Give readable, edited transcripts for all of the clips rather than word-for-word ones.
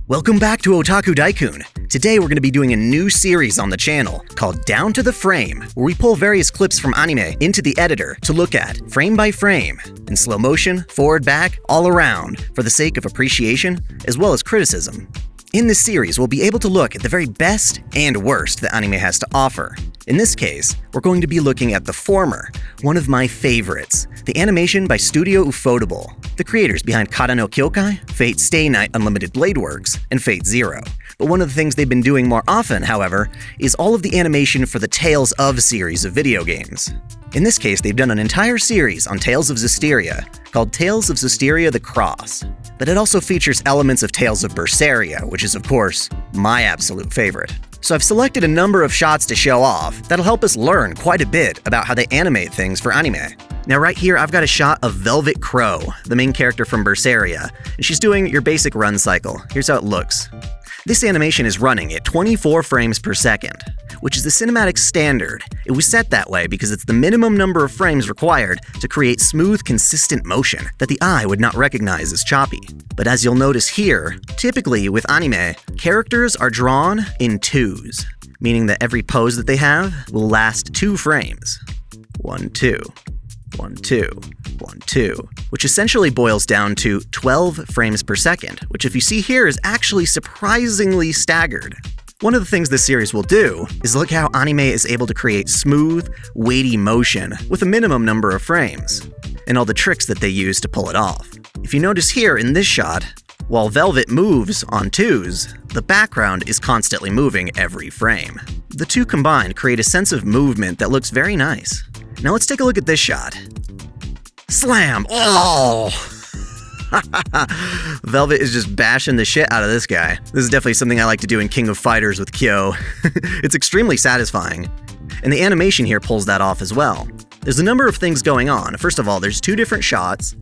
Welcome back to OtakuDaiKun. Today we're going to be doing a new series on the channel called Down to the Frame, where we pull various clips from anime into the editor to look at, frame by frame, in slow motion, forward, back, all around, for the sake of appreciation as well as criticism. In this series, we'll be able to look at the very best and worst that anime has to offer. In this case, we're going to be looking at the former, one of my favorites, the animation by Studio Ufotable, the creators behind Kara no Kyokai, Fate Stay Night Unlimited Blade Works, and Fate Zero. But one of the things they've been doing more often, however, is all of the animation for the Tales of series of video games. In this case, they've done an entire series on Tales of Zestiria, called Tales of Zestiria the Cross. But it also features elements of Tales of Berseria, which is, of course, my absolute favorite. So I've selected a number of shots to show off that'll help us learn quite a bit about how they animate things for anime. Now right here, I've got a shot of Velvet Crow, the main character from Berseria, and she's doing your basic run cycle. Here's how it looks. This animation is running at 24 frames per second, which is the cinematic standard. It was set that way because it's the minimum number of frames required to create smooth, consistent motion that the eye would not recognize as choppy. But as you'll notice here, typically with anime, characters are drawn in twos, meaning that every pose that they have will last 2 frames. 1, 2, 1, 2, 1, 2, which essentially boils down to 12 frames per second, which if you see here is actually surprisingly staggered. One of the things this series will do is look how anime is able to create smooth, weighty motion with a minimum number of frames, and all the tricks that they use to pull it off. If you notice here in this shot, while Velvet moves on twos, the background is constantly moving every frame. The two combined create a sense of movement that looks very nice. Now let's take a look at this shot. Slam! Oh! Velvet is just bashing the shit out of this guy. This is definitely something I like to do in King of Fighters with Kyo. It's extremely satisfying. And the animation here pulls that off as well. There's a number of things going on. First of all, there's 2 different shots.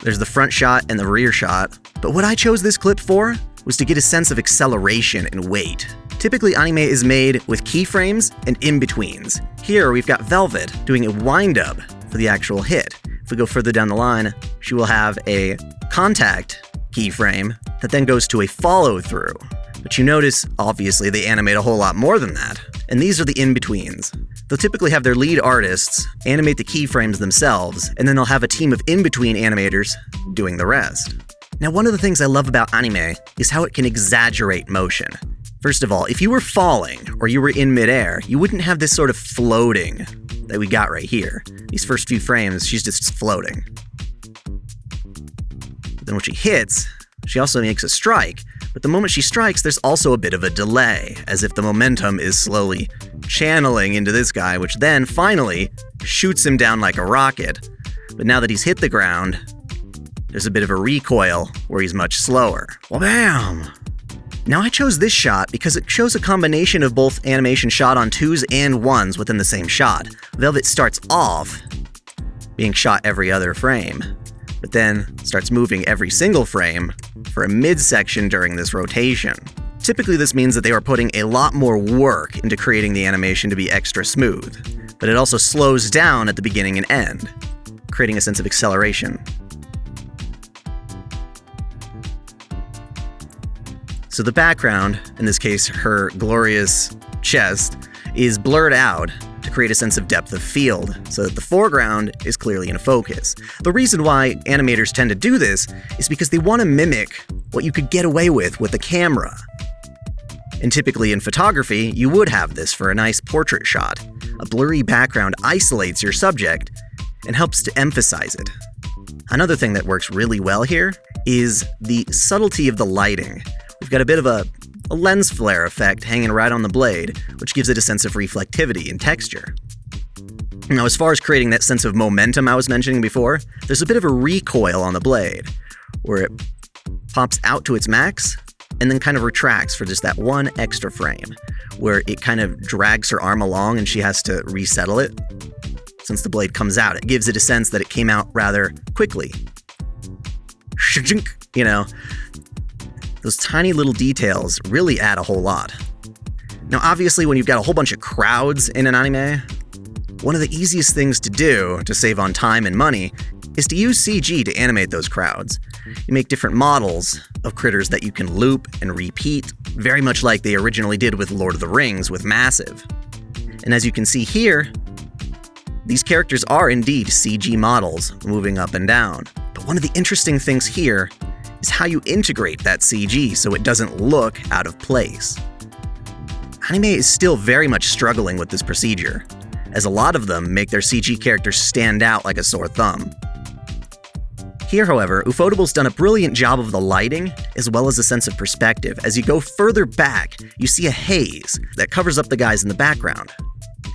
There's the front shot and the rear shot. But what I chose this clip for was to get a sense of acceleration and weight. Typically, anime is made with keyframes and in-betweens. Here, we've got Velvet doing a wind-up for the actual hit. If we go further down the line, she will have a contact keyframe that then goes to a follow-through. But you notice, obviously, they animate a whole lot more than that. And these are the in-betweens. They'll typically have their lead artists animate the keyframes themselves, and then they'll have a team of in-between animators doing the rest. Now, one of the things I love about anime is how it can exaggerate motion. First of all, if you were falling or you were in midair, you wouldn't have this sort of floating that we got right here. These first few frames, she's just floating. But then when she hits, she also makes a strike, but the moment she strikes, there's also a bit of a delay, as if the momentum is slowly channeling into this guy, which then finally shoots him down like a rocket. But now that he's hit the ground, there's a bit of a recoil where he's much slower. Well, bam! Now I chose this shot because it shows a combination of both animation shot on 2s and 1s within the same shot. Velvet starts off being shot every other frame, but then starts moving every single frame for a midsection during this rotation. Typically this means that they are putting a lot more work into creating the animation to be extra smooth, but it also slows down at the beginning and end, creating a sense of acceleration. So the background, in this case her glorious chest, is blurred out to create a sense of depth of field, so that the foreground is clearly in focus. The reason why animators tend to do this is because they want to mimic what you could get away with a camera. And typically in photography, you would have this for a nice portrait shot. A blurry background isolates your subject and helps to emphasize it. Another thing that works really well here is the subtlety of the lighting. We've got a bit of a lens flare effect hanging right on the blade, which gives it a sense of reflectivity and texture. Now, as far as creating that sense of momentum I was mentioning before, there's a bit of a recoil on the blade, where it pops out to its max, and then kind of retracts for just that one extra frame, where it kind of drags her arm along and she has to resettle it. Since the blade comes out, it gives it a sense that it came out rather quickly. You know, those tiny little details really add a whole lot. Now, obviously, when you've got a whole bunch of crowds in an anime, one of the easiest things to do to save on time and money is to use CG to animate those crowds. You make different models of critters that you can loop and repeat, very much like they originally did with Lord of the Rings with Massive. And as you can see here, these characters are indeed CG models moving up and down. But one of the interesting things here is how you integrate that CG so it doesn't look out of place. Anime is still very much struggling with this procedure, as a lot of them make their CG characters stand out like a sore thumb. Here, however, Ufotable's done a brilliant job of the lighting, as well as a sense of perspective. As you go further back, you see a haze that covers up the guys in the background.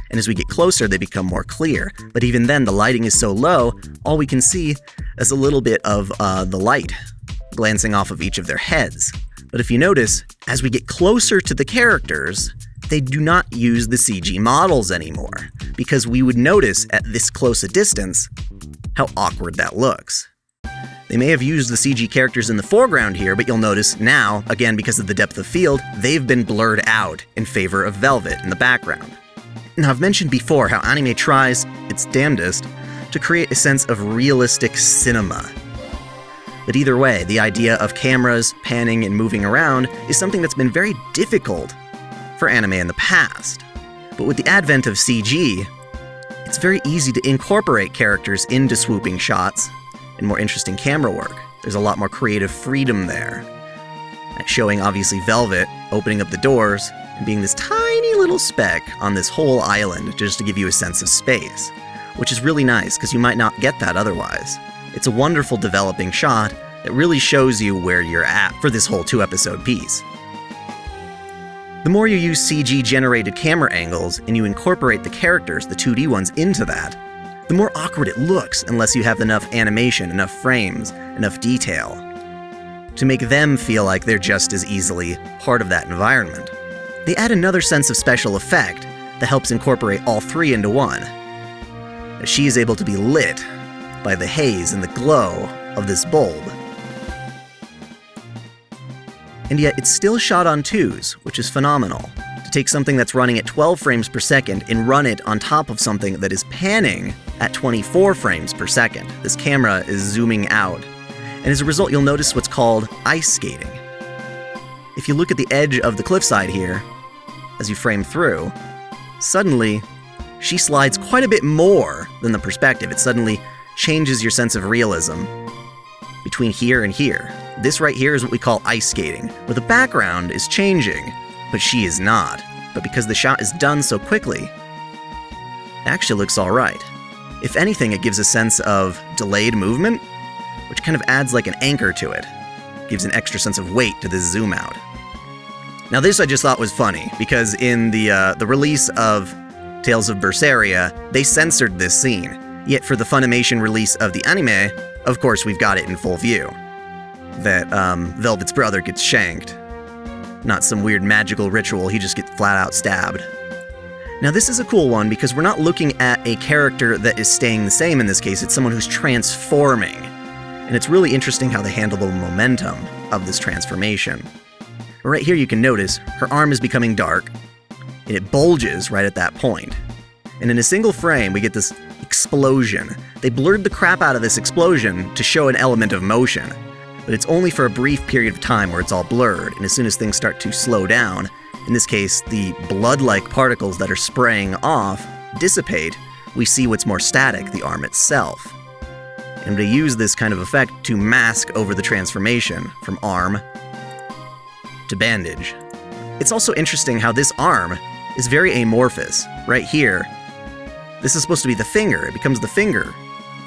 And as we get closer, they become more clear. But even then, the lighting is so low, all we can see is a little bit of the light glancing off of each of their heads. But if you notice, as we get closer to the characters, they do not use the CG models anymore, because we would notice at this close a distance how awkward that looks. They may have used the CG characters in the foreground here, but you'll notice now, again because of the depth of field, they've been blurred out in favor of Velvet in the background. Now, I've mentioned before how anime tries its damnedest to create a sense of realistic cinema. But either way, the idea of cameras panning and moving around is something that's been very difficult for anime in the past. But with the advent of CG, it's very easy to incorporate characters into swooping shots and more interesting camera work. There's a lot more creative freedom there. Showing obviously Velvet opening up the doors and being this tiny little speck on this whole island just to give you a sense of space, which is really nice because you might not get that otherwise. It's a wonderful developing shot that really shows you where you're at for this whole 2-episode piece. The more you use CG-generated camera angles and you incorporate the characters, the 2D ones, into that, the more awkward it looks unless you have enough animation, enough frames, enough detail to make them feel like they're just as easily part of that environment. They add another sense of special effect that helps incorporate all three into one. She is able to be lit by the haze and the glow of this bulb. And yet it's still shot on 2s, which is phenomenal. To take something that's running at 12 frames per second and run it on top of something that is panning at 24 frames per second. This camera is zooming out. And as a result, you'll notice what's called ice skating. If you look at the edge of the cliffside here, as you frame through, suddenly she slides quite a bit more than the perspective. It suddenly changes your sense of realism between here and here. This right here is what we call ice skating, where the background is changing, but she is not. But because the shot is done so quickly, it actually looks all right. If anything, it gives a sense of delayed movement, which kind of adds like an anchor to it. Gives an extra sense of weight to this zoom out. Now this I just thought was funny, because in the release of Tales of Berseria, they censored this scene. Yet for the Funimation release of the anime, of course we've got it in full view. That Velvet's brother gets shanked. Not some weird magical ritual, he just gets flat out stabbed. Now this is a cool one because we're not looking at a character that is staying the same in this case, it's someone who's transforming. And it's really interesting how they handle the momentum of this transformation. Right here you can notice her arm is becoming dark, and it bulges right at that point. And in a single frame, we get this explosion. They blurred the crap out of this explosion to show an element of motion, but it's only for a brief period of time where it's all blurred, and as soon as things start to slow down, in this case, the blood-like particles that are spraying off dissipate, we see what's more static, the arm itself. And they use this kind of effect to mask over the transformation from arm to bandage. It's also interesting how this arm is very amorphous. Right here, this is supposed to be the finger. It becomes the finger,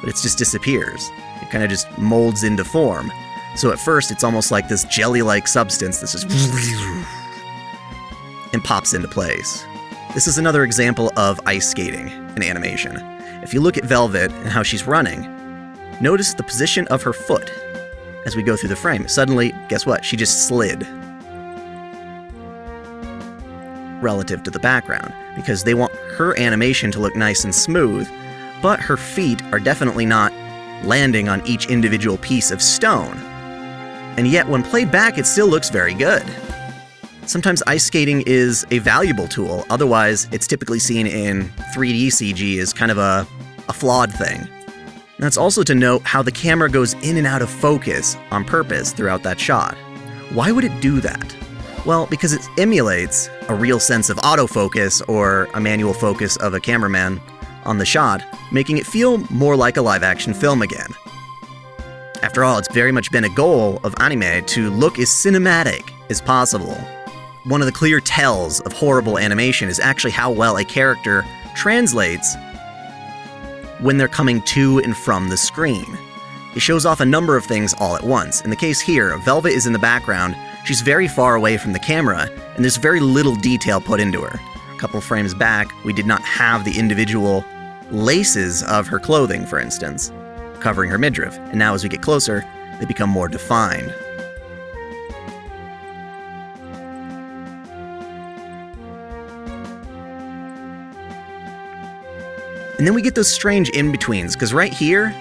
but it just disappears. It kind of just molds into form. So at first, it's almost like this jelly-like substance that's just and pops into place. This is another example of ice skating in animation. If you look at Velvet and how she's running, notice the position of her foot as we go through the frame. Suddenly, guess what? She just slid relative to the background because they want her animation to look nice and smooth, but her feet are definitely not landing on each individual piece of stone. And yet, when played back, it still looks very good. Sometimes ice skating is a valuable tool, otherwise it's typically seen in 3D CG as kind of a flawed thing. Now it's also to note how the camera goes in and out of focus on purpose throughout that shot. Why would it do that? Well, because it emulates a real sense of autofocus or a manual focus of a cameraman on the shot, making it feel more like a live-action film again. After all, it's very much been a goal of anime to look as cinematic as possible. One of the clear tells of horrible animation is actually how well a character translates when they're coming to and from the screen. It shows off a number of things all at once. In the case here, Velvet is in the background, she's very far away from the camera, and there's very little detail put into her. A couple frames back, we did not have the individual laces of her clothing, for instance, covering her midriff, and now as we get closer, they become more defined. And then we get those strange in-betweens, because right here,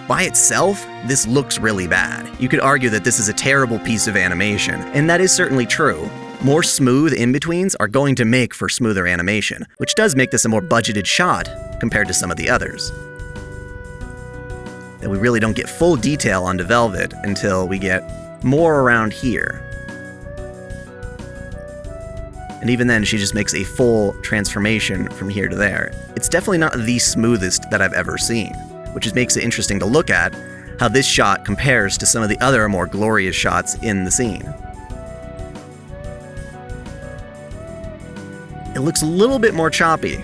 by itself, this looks really bad. You could argue that this is a terrible piece of animation, and that is certainly true. More smooth in-betweens are going to make for smoother animation, which does make this a more budgeted shot compared to some of the others. And we really don't get full detail onto Velvet until we get more around here. And even then, she just makes a full transformation from here to there. It's definitely not the smoothest that I've ever seen, which just makes it interesting to look at how this shot compares to some of the other more glorious shots in the scene. It looks a little bit more choppy.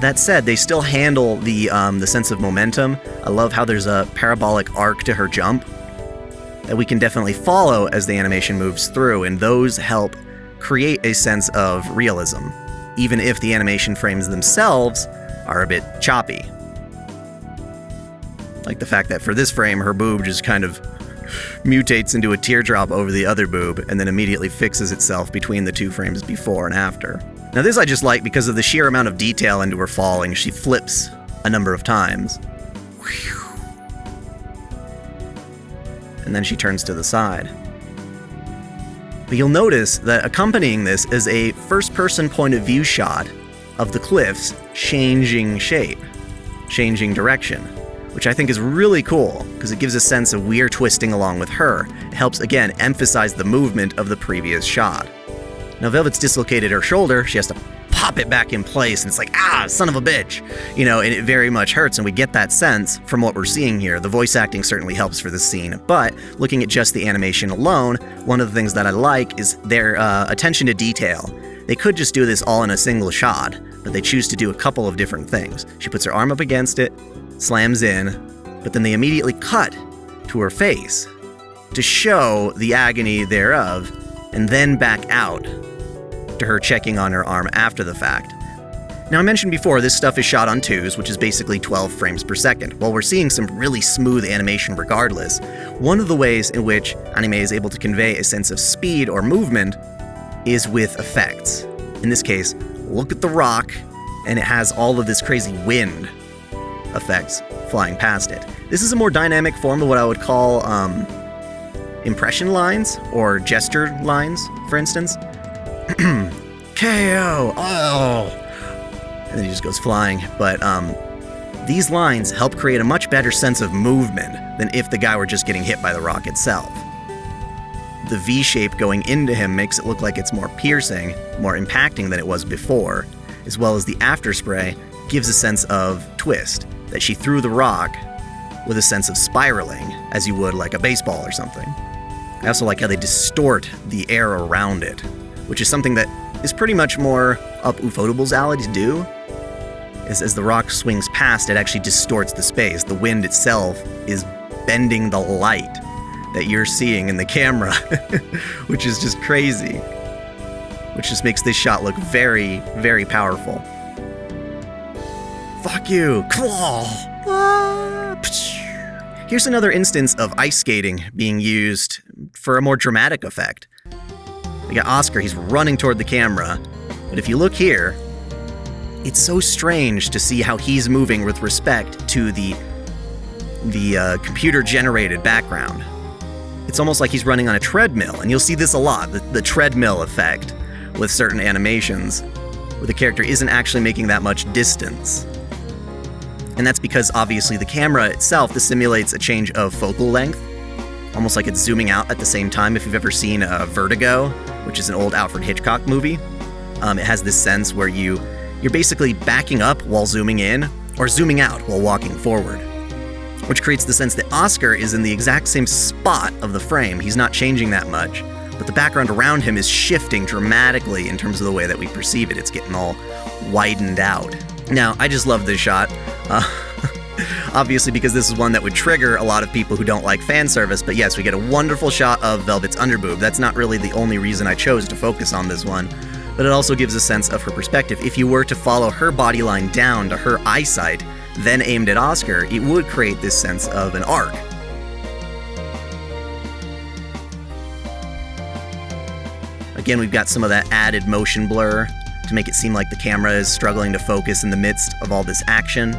That said, they still handle the sense of momentum. I love how there's a parabolic arc to her jump that we can definitely follow as the animation moves through, and those help create a sense of realism, even if the animation frames themselves are a bit choppy. Like the fact that for this frame, her boob just kind of mutates into a teardrop over the other boob and then immediately fixes itself between the two frames before and after. Now this I just like because of the sheer amount of detail into her falling. She flips a number of times. And then she turns to the side. But you'll notice that accompanying this is a first-person point of view shot of the cliffs changing shape, changing direction, which I think is really cool because it gives a sense of we're twisting along with her. It helps, again, emphasize the movement of the previous shot. Now Velvet's dislocated her shoulder, she has to pop it back in place, and it's like, ah, son of a bitch, you know, and it very much hurts, and we get that sense from what we're seeing here. The voice acting certainly helps for this scene, but looking at just the animation alone, one of the things that I like is their attention to detail. They could just do this all in a single shot, but they choose to do a couple of different things. She puts her arm up against it, slams in, but then they immediately cut to her face to show the agony thereof, and then back out to her checking on her arm after the fact. Now I mentioned before, this stuff is shot on 2s, which is basically 12 frames per second. While we're seeing some really smooth animation regardless, one of the ways in which anime is able to convey a sense of speed or movement is with effects. In this case, look at the rock, and it has all of this crazy wind effects flying past it. This is a more dynamic form of what I would call impression lines or gesture lines, for instance. KO! Oh! And then he just goes flying. But these lines help create a much better sense of movement than if the guy were just getting hit by the rock itself. The V shape going into him makes it look like it's more piercing, more impacting than it was before, as well as the after spray gives a sense of twist, that she threw the rock with a sense of spiraling, as you would like a baseball or something. I also like how they distort the air around it, which is something that is pretty much more up Ufotable's alley to do. As the rock swings past, it actually distorts the space. The wind itself is bending the light that you're seeing in the camera, which is just crazy. Which just makes this shot look very, very powerful. Fuck you! Here's another instance of ice skating being used for a more dramatic effect. We got Oscar, he's running toward the camera, but if you look here, it's so strange to see how he's moving with respect to the computer-generated background. It's almost like he's running on a treadmill, and you'll see this a lot, the treadmill effect with certain animations, where the character isn't actually making that much distance. And that's because, obviously, the camera itself, this simulates a change of focal length, almost like it's zooming out at the same time. If you've ever seen Vertigo, which is an old Alfred Hitchcock movie, it has this sense where you're basically backing up while zooming in, or zooming out while walking forward, which creates the sense that Oscar is in the exact same spot of the frame. He's not changing that much, but the background around him is shifting dramatically in terms of the way that we perceive it. It's getting all widened out. Now, I just love this shot. Obviously, because this is one that would trigger a lot of people who don't like fan service, but yes, we get a wonderful shot of Velvet's underboob. That's not really the only reason I chose to focus on this one, but it also gives a sense of her perspective. If you were to follow her body line down to her eyesight, then aimed at Oscar, it would create this sense of an arc. Again, we've got some of that added motion blur to make it seem like the camera is struggling to focus in the midst of all this action.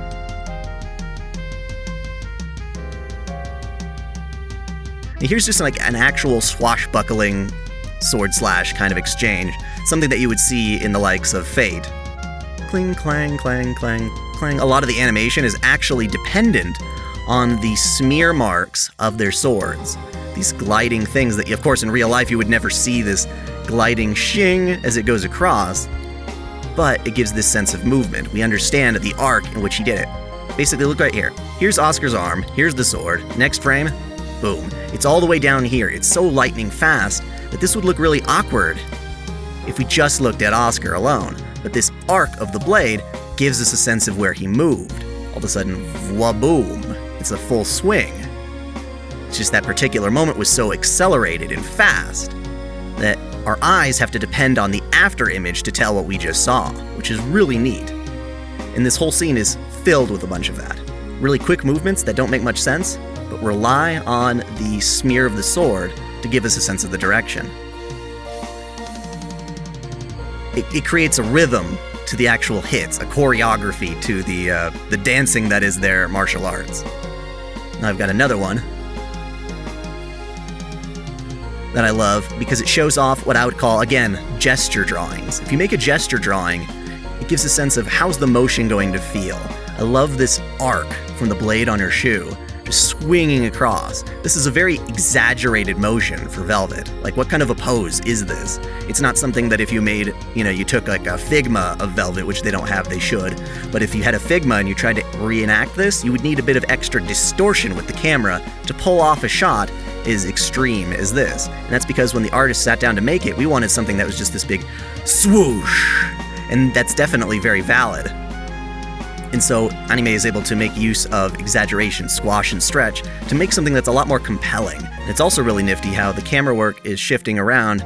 And here's just like an actual swashbuckling sword slash kind of exchange, something that you would see in the likes of Fate. Cling, clang, clang, clang, clang. A lot of the animation is actually dependent on the smear marks of their swords. These gliding things that, of course, in real life you would never see this gliding shing as it goes across, but it gives this sense of movement. We understand the arc in which he did it. Basically, look right here. Here's Oscar's arm, here's the sword. Next frame, boom. It's all the way down here. It's so lightning fast that this would look really awkward if we just looked at Oscar alone. But this arc of the blade gives us a sense of where he moved. All of a sudden, boom, it's a full swing. It's just that particular moment was so accelerated and fast that our eyes have to depend on the after image to tell what we just saw, which is really neat. And this whole scene is filled with a bunch of that. Really quick movements that don't make much sense, but rely on the smear of the sword to give us a sense of the direction. It creates a rhythm to the actual hits, a choreography to the dancing that is their martial arts. Now I've got another one that I love because it shows off what I would call, again, gesture drawings. If you make a gesture drawing, it gives a sense of how's the motion going to feel. I love this arc from the blade on her shoe, just swinging across. This is a very exaggerated motion for Velvet. Like, what kind of a pose is this? It's not something that if you made, you took like a Figma of Velvet, which they don't have, they should, but if you had a Figma and you tried to reenact this, you would need a bit of extra distortion with the camera to pull off a shot as extreme as this. And that's because when the artist sat down to make it, we wanted something that was just this big swoosh. And that's definitely very valid. And so anime is able to make use of exaggeration, squash, and stretch to make something that's a lot more compelling. And it's also really nifty how the camera work is shifting around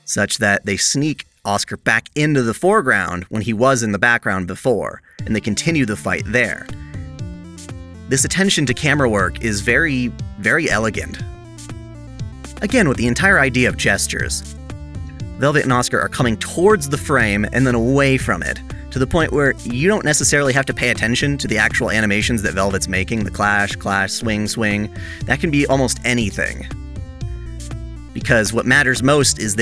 such that they sneak Oscar back into the foreground when he was in the background before, and they continue the fight there. This attention to camera work is very, very elegant. Again, with the entire idea of gestures, Velvet and Oscar are coming towards the frame and then away from it, to the point where you don't necessarily have to pay attention to the actual animations that Velvet's making, the clash, clash, swing, swing. That can be almost anything. Because what matters most is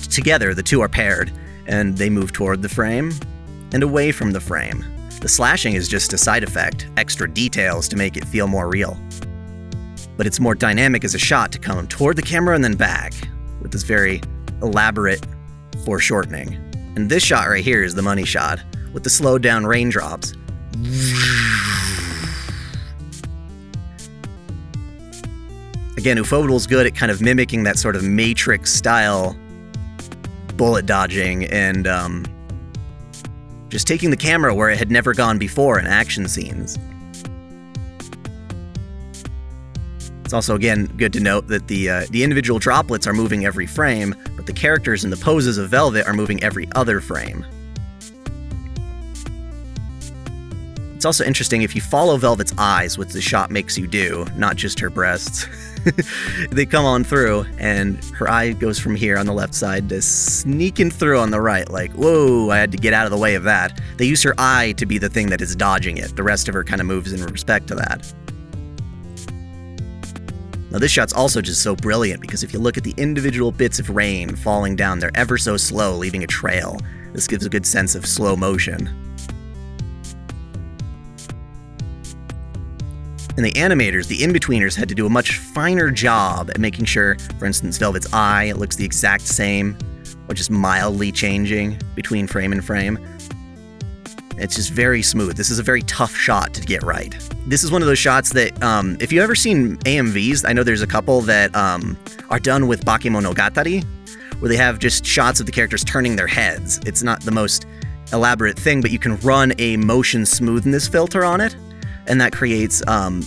together, the two are paired, and they move toward the frame and away from the frame. The slashing is just a side effect, extra details to make it feel more real. But it's more dynamic as a shot to come toward the camera and then back, with this very elaborate foreshortening. And this shot right here is the money shot, with the slowed down raindrops. Again, Ufotable good at kind of mimicking that sort of Matrix style bullet dodging and just taking the camera where it had never gone before in action scenes. It's also, again, good to note that the individual droplets are moving every frame, but the characters and the poses of Velvet are moving every other frame. It's also interesting if you follow Velvet's eyes, what the shot makes you do, not just her breasts. They come on through, and her eye goes from here on the left side to sneaking through on the right, like, whoa, I had to get out of the way of that. They use her eye to be the thing that is dodging it. The rest of her kind of moves in respect to that. Now this shot's also just so brilliant because if you look at the individual bits of rain falling down, they're ever so slow, leaving a trail. This gives a good sense of slow motion. And the animators, the in-betweeners, had to do a much finer job at making sure, for instance, Velvet's eye, it looks the exact same, or just mildly changing between frame and frame. It's just very smooth. This is a very tough shot to get right. This is one of those shots that, if you've ever seen AMVs, I know there's a couple that are done with Bakemonogatari, where they have just shots of the characters turning their heads. It's not the most elaborate thing, but you can run a motion smoothness filter on it, and that creates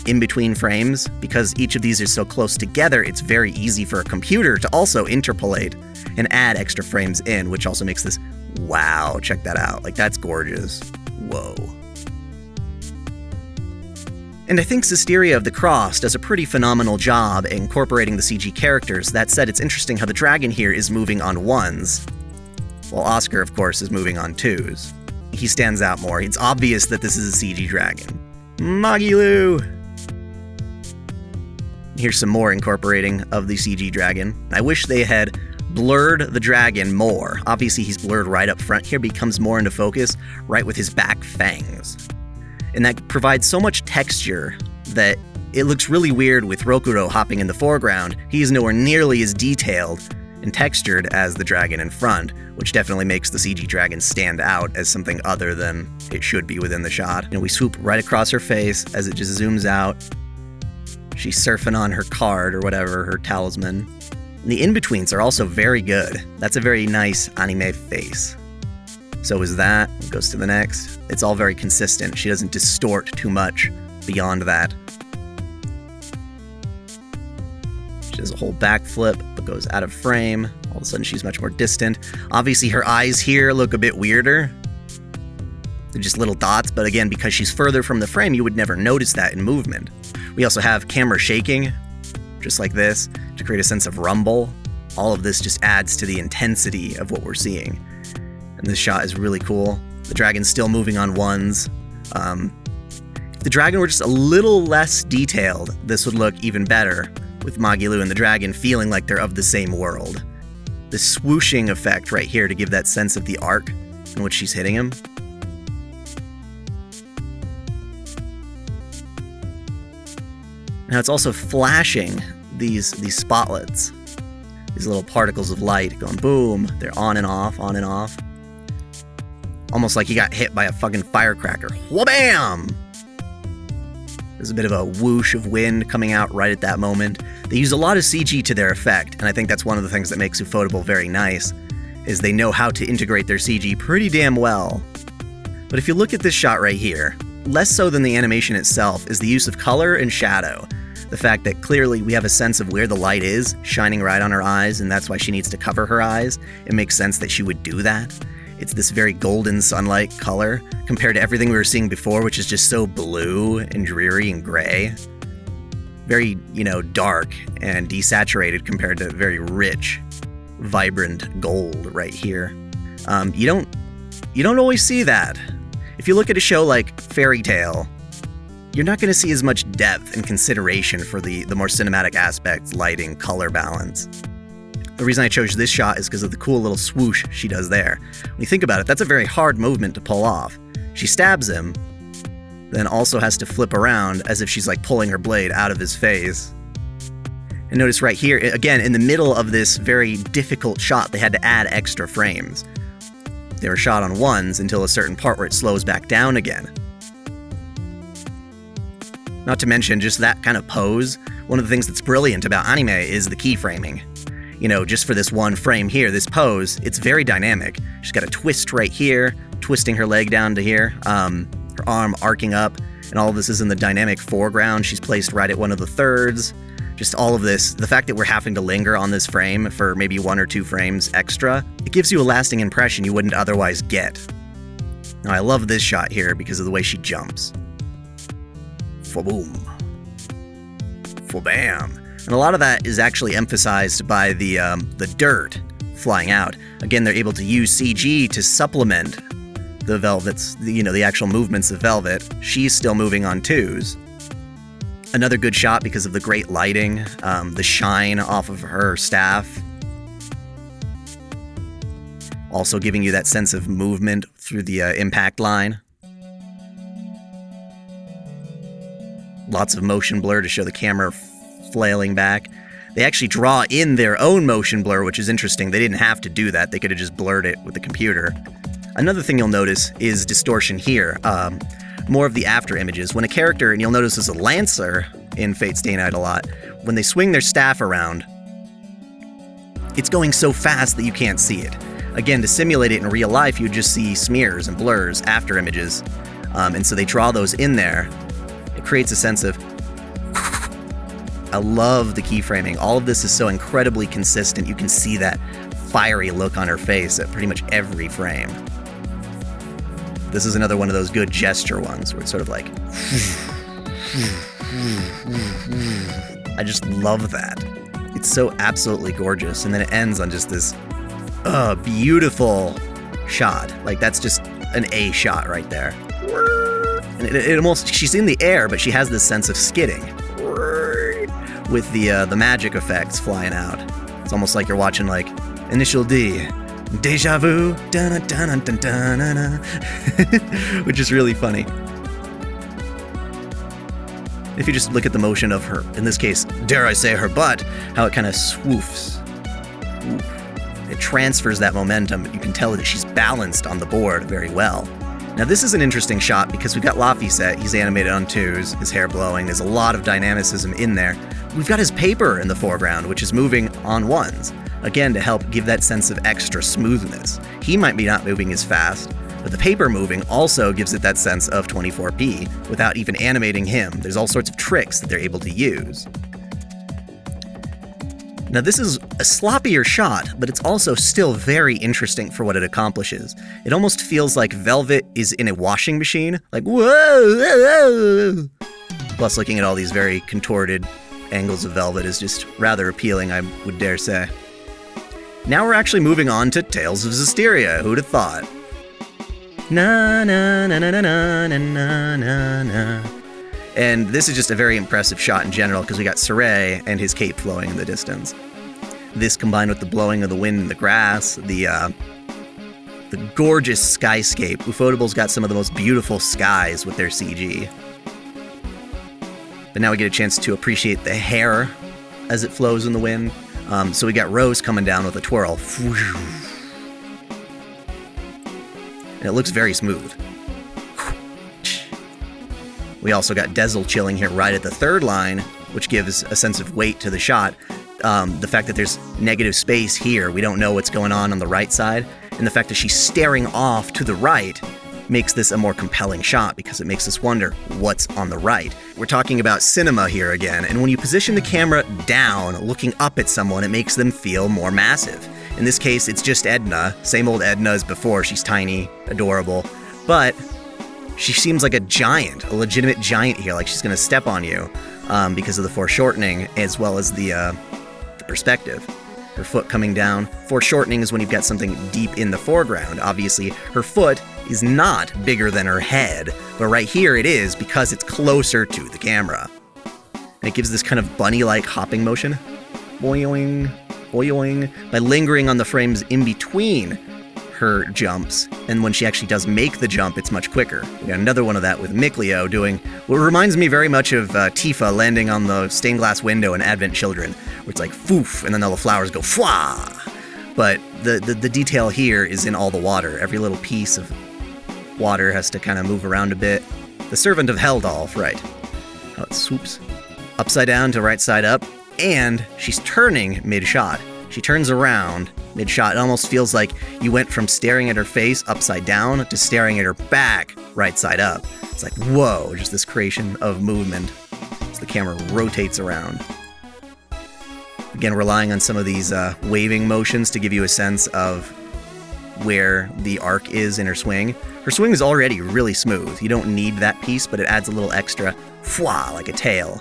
in-between frames. Because each of these are so close together, it's very easy for a computer to also interpolate and add extra frames in, which also makes this, wow, check that out. Like, that's gorgeous. Whoa. And I think Zestiria of the Cross does a pretty phenomenal job incorporating the CG characters. That said, it's interesting how the dragon here is moving on ones, while Oscar, of course, is moving on twos. He stands out more. It's obvious that this is a CG dragon. Magilu! Here's some more incorporating of the CG dragon. I wish they had blurred the dragon more. Obviously, he's blurred right up front here, but he comes more into focus right with his back fangs. And that provides so much texture that it looks really weird with Rokuro hopping in the foreground. He is nowhere nearly as detailed and textured as the dragon in front, which definitely makes the CG dragon stand out as something other than it should be within the shot. We swoop right across her face as it just zooms out. She's surfing on her card or whatever, her talisman. And the in-betweens are also very good. That's a very nice anime face. So is that. It goes to the next. It's all very consistent. She doesn't distort too much beyond that. She does a whole backflip, but goes out of frame. All of a sudden, she's much more distant. Obviously, her eyes here look a bit weirder. They're just little dots, but again, because she's further from the frame, you would never notice that in movement. We also have camera shaking, just like this, to create a sense of rumble. All of this just adds to the intensity of what we're seeing. And this shot is really cool. The dragon's still moving on ones. If the dragon were just a little less detailed, this would look even better, with Magilu and the dragon feeling like they're of the same world. The swooshing effect right here to give that sense of the arc in which she's hitting him. Now it's also flashing these spotlets, these little particles of light going boom. They're on and off, on and off. Almost like he got hit by a fucking firecracker. Wha-bam! There's a bit of a whoosh of wind coming out right at that moment. They use a lot of CG to their effect, and I think that's one of the things that makes Ufotable very nice, is they know how to integrate their CG pretty damn well. But if you look at this shot right here, less so than the animation itself is the use of color and shadow. The fact that clearly we have a sense of where the light is, shining right on her eyes, and that's why she needs to cover her eyes. It makes sense that she would do that. It's this very golden sunlight color compared to everything we were seeing before, which is just so blue and dreary and gray. Very, dark and desaturated compared to very rich, vibrant gold right here. You don't always see that. If you look at a show like Fairy Tail, you're not going to see as much depth and consideration for the more cinematic aspects, lighting, color balance. The reason I chose this shot is because of the cool little swoosh she does there. When you think about it, that's a very hard movement to pull off. She stabs him, then also has to flip around as if she's like pulling her blade out of his face. And notice right here, again, in the middle of this very difficult shot, they had to add extra frames. They were shot on ones until a certain part where it slows back down again. Not to mention just that kind of pose. One of the things that's brilliant about anime is the keyframing. Just for this one frame here, this pose, it's very dynamic. She's got a twist right here, twisting her leg down to here, her arm arcing up, and all of this is in the dynamic foreground. She's placed right at one of the thirds. Just all of this, the fact that we're having to linger on this frame for maybe 1 or 2 frames extra, it gives you a lasting impression you wouldn't otherwise get. Now, I love this shot here because of the way she jumps. Fa-boom. Fa-bam. And a lot of that is actually emphasized by the dirt flying out. Again, they're able to use CG to supplement the Velvet's, the actual movements of Velvet. She's still moving on twos. Another good shot because of the great lighting, the shine off of her staff. Also giving you that sense of movement through the impact line. lots of motion blur to show the camera flailing back. They actually draw in their own motion blur, which is interesting. They didn't have to do that. They could have just blurred it with the computer. Another thing you'll notice is distortion here. More of the after images. When a character, and you'll notice there's a Lancer in Fate Stay Night a lot, when they swing their staff around, it's going so fast that you can't see it. Again, to simulate it in real life, you'd just see smears and blurs, after images. And so they draw those in there. It creates a sense of... I love the keyframing. All of this is so incredibly consistent. You can see that fiery look on her face at pretty much every frame. This is another one of those good gesture ones where it's sort of like... I just love that. It's so absolutely gorgeous. And then it ends on just this beautiful shot. Like, that's just an A shot right there. And it almost... She's in the air, but she has this sense of skidding. With the magic effects flying out. It's almost like you're watching, like, Initial D, Deja Vu, which is really funny. If you just look at the motion of her, in this case, dare I say her butt, how it kind of swoofs. It transfers that momentum. You can tell that she's balanced on the board very well. Now this is an interesting shot because we've got Laphicet, he's animated on 2s, his hair blowing, there's a lot of dynamicism in there. We've got his paper in the foreground, which is moving on 1s, again to help give that sense of extra smoothness. He might be not moving as fast, but the paper moving also gives it that sense of 24p without even animating him. There's all sorts of tricks that they're able to use. Now this is a sloppier shot, but it's also still very interesting for what it accomplishes. It almost feels like Velvet is in a washing machine, like whoa, whoa, whoa. Plus looking at all these very contorted angles of Velvet is just rather appealing, I would dare say. Now we're actually moving on to Tales of Zestiria, who'd have thought? Na na na na na na na na na. And this is just a very impressive shot in general because we got Saray and his cape flowing in the distance. This combined with the blowing of the wind in the grass, the gorgeous skyscape. Ufotable's got some of the most beautiful skies with their CG. But now we get a chance to appreciate the hair as it flows in the wind. So we got Rose coming down with a twirl. And it looks very smooth. We also got Dezel chilling here right at the third line, which gives a sense of weight to the shot. The fact that there's negative space here, we don't know what's going on the right side, and the fact that she's staring off to the right makes this a more compelling shot because it makes us wonder what's on the right. We're talking about cinema here again, and when you position the camera down, looking up at someone, it makes them feel more massive. In this case, it's just Edna, same old Edna as before. She's tiny, adorable, but she seems like a giant, a legitimate giant here, like she's going to step on you because of the foreshortening as well as the perspective. Her foot coming down. Foreshortening is when you've got something deep in the foreground. Obviously, her foot is not bigger than her head, but right here it is because it's closer to the camera. And it gives this kind of bunny-like hopping motion. Boing, boing, by lingering on the frames in between her jumps, and when she actually does make the jump, it's much quicker. We got another one of that with Mikleo doing what reminds me very much of Tifa landing on the stained glass window in Advent Children, where it's like foof, and then all the flowers go fwa. But the detail here is in all the water. Every little piece of water has to kind of move around a bit. The Servant of Heldolf, right? How it swoops upside down to right side up, and she's turning mid-shot. She turns around mid-shot. It almost feels like you went from staring at her face upside down to staring at her back right side up. It's like, whoa, just this creation of movement as the camera rotates around. Again, relying on some of these waving motions to give you a sense of where the arc is in her swing. Her swing is already really smooth. You don't need that piece, but it adds a little extra fwa, like a tail.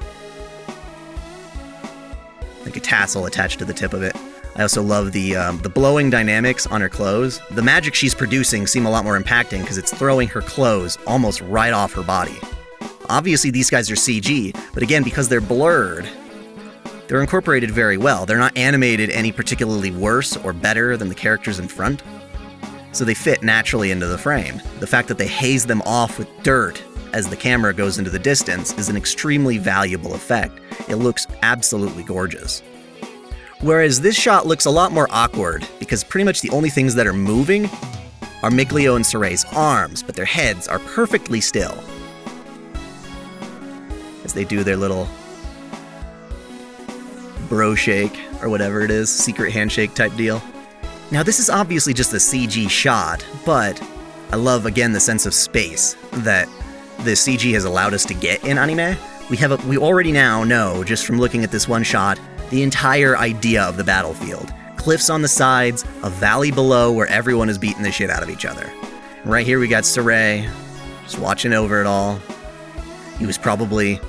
Like a tassel attached to the tip of it. I also love the blowing dynamics on her clothes. The magic she's producing seem a lot more impacting because it's throwing her clothes almost right off her body. Obviously these guys are CG, but again, because they're blurred, they're incorporated very well. They're not animated any particularly worse or better than the characters in front, so they fit naturally into the frame. The fact that they haze them off with dirt as the camera goes into the distance is an extremely valuable effect. It looks absolutely gorgeous. Whereas this shot looks a lot more awkward, because pretty much the only things that are moving are Miglio and Soray's arms, but their heads are perfectly still as they do their little bro shake, or whatever it is, secret handshake type deal. Now this is obviously just a CG shot, but I love, again, the sense of space that the CG has allowed us to get in anime. We already now know, just from looking at this one shot, the entire idea of the battlefield. Cliffs on the sides, a valley below where everyone is beating the shit out of each other. And right here we got Soray, just watching over it all. He was probably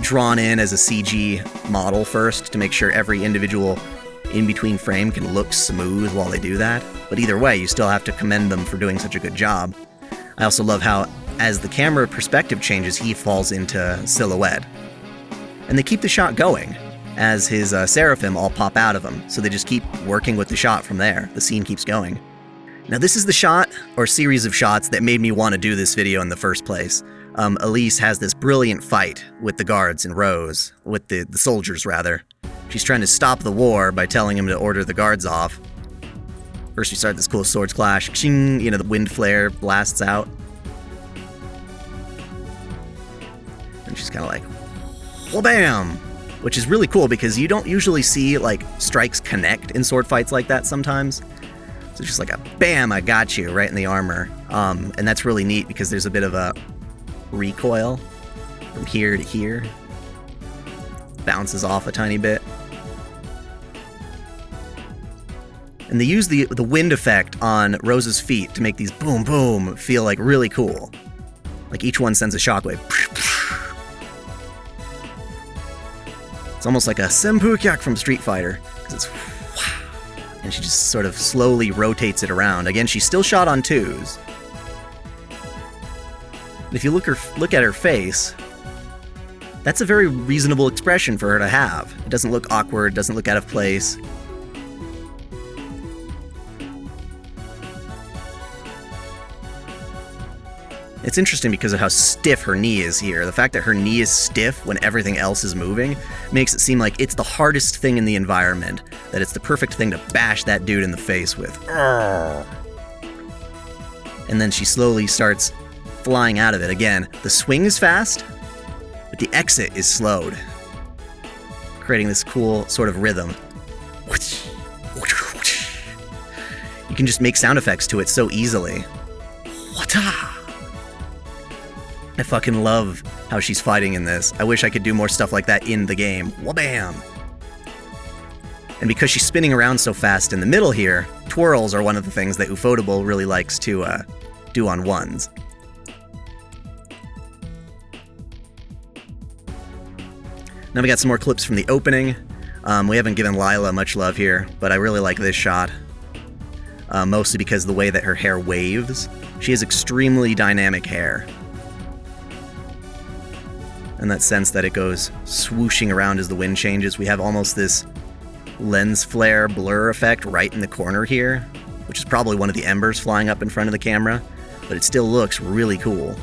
drawn in as a CG model first to make sure every individual in-between frame can look smooth while they do that. But either way, you still have to commend them for doing such a good job. I also love how, as the camera perspective changes, he falls into silhouette. And they keep the shot going as his seraphim all pop out of him, so they just keep working with the shot from there. The scene keeps going. Now this is the shot, or series of shots, that made me want to do this video in the first place. Elise has this brilliant fight with the guards in rows, with the soldiers rather. She's trying to stop the war by telling him to order the guards off. First we start this cool swords clash, ching, you know, the wind flare blasts out. And she's kind of like, well, bam! Which is really cool because you don't usually see, like, strikes connect in sword fights like that sometimes. So it's just like a bam, I got you, right in the armor. And that's really neat because there's a bit of a recoil from here to here. Bounces off a tiny bit. And they use the wind effect on Rose's feet to make these boom boom feel like really cool. Like each one sends a shockwave. It's almost like a Senpukyak from Street Fighter, because it's and she just sort of slowly rotates it around. Again, she's still shot on twos. If you look at her face, that's a very reasonable expression for her to have. It doesn't look awkward, doesn't look out of place. It's interesting because of how stiff her knee is here. The fact that her knee is stiff when everything else is moving makes it seem like it's the hardest thing in the environment, that it's the perfect thing to bash that dude in the face with. And then she slowly starts flying out of it. Again, the swing is fast, but the exit is slowed, creating this cool sort of rhythm. You can just make sound effects to it so easily. I fucking love how she's fighting in this. I wish I could do more stuff like that in the game. Wabam! And because she's spinning around so fast in the middle here, twirls are one of the things that Ufotable really likes to do on ones. Now we got some more clips from the opening. We haven't given Lila much love here, but I really like this shot. Mostly because of the way that her hair waves. She has extremely dynamic hair. And that sense that it goes swooshing around as the wind changes. We have almost this lens flare blur effect right in the corner here, which is probably one of the embers flying up in front of the camera, but it still looks really cool.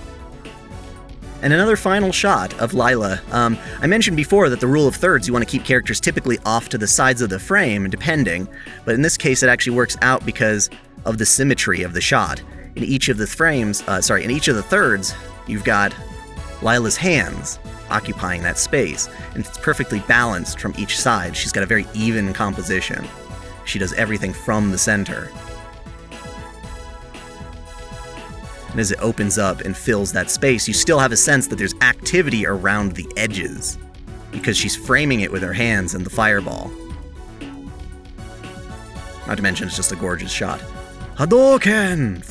And another final shot of Lila. I mentioned before that the rule of thirds, you want to keep characters typically off to the sides of the frame, depending, but in this case it actually works out because of the symmetry of the shot. In each of the frames, in each of the thirds, you've got Lila's hands occupying that space, and it's perfectly balanced from each side. She's got a very even composition. She does everything from the center. And as it opens up and fills that space, you still have a sense that there's activity around the edges, because she's framing it with her hands and the fireball. Not to mention, it's just a gorgeous shot. Hadouken!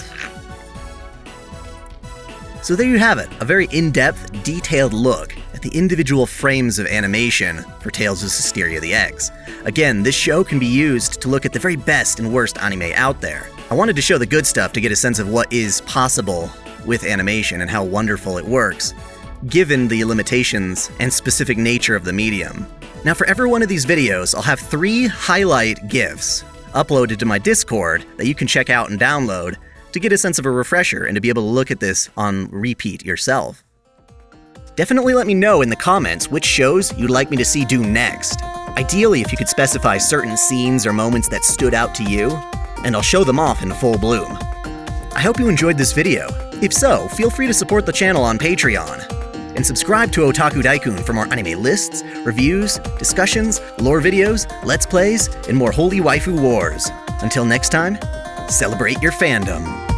So there you have it, a very in-depth, detailed look at the individual frames of animation for Tales of Zestiria the Eggs. Again, this show can be used to look at the very best and worst anime out there. I wanted to show the good stuff to get a sense of what is possible with animation and how wonderful it works, given the limitations and specific nature of the medium. Now for every one of these videos, I'll have 3 highlight GIFs uploaded to my Discord that you can check out and download to get a sense of a refresher and to be able to look at this on repeat yourself. Definitely let me know in the comments which shows you'd like me to see do next. Ideally, if you could specify certain scenes or moments that stood out to you, and I'll show them off in full bloom. I hope you enjoyed this video. If so, feel free to support the channel on Patreon. And subscribe to OtakuDaiKun for more anime lists, reviews, discussions, lore videos, let's plays, and more holy waifu wars. Until next time, celebrate your fandom.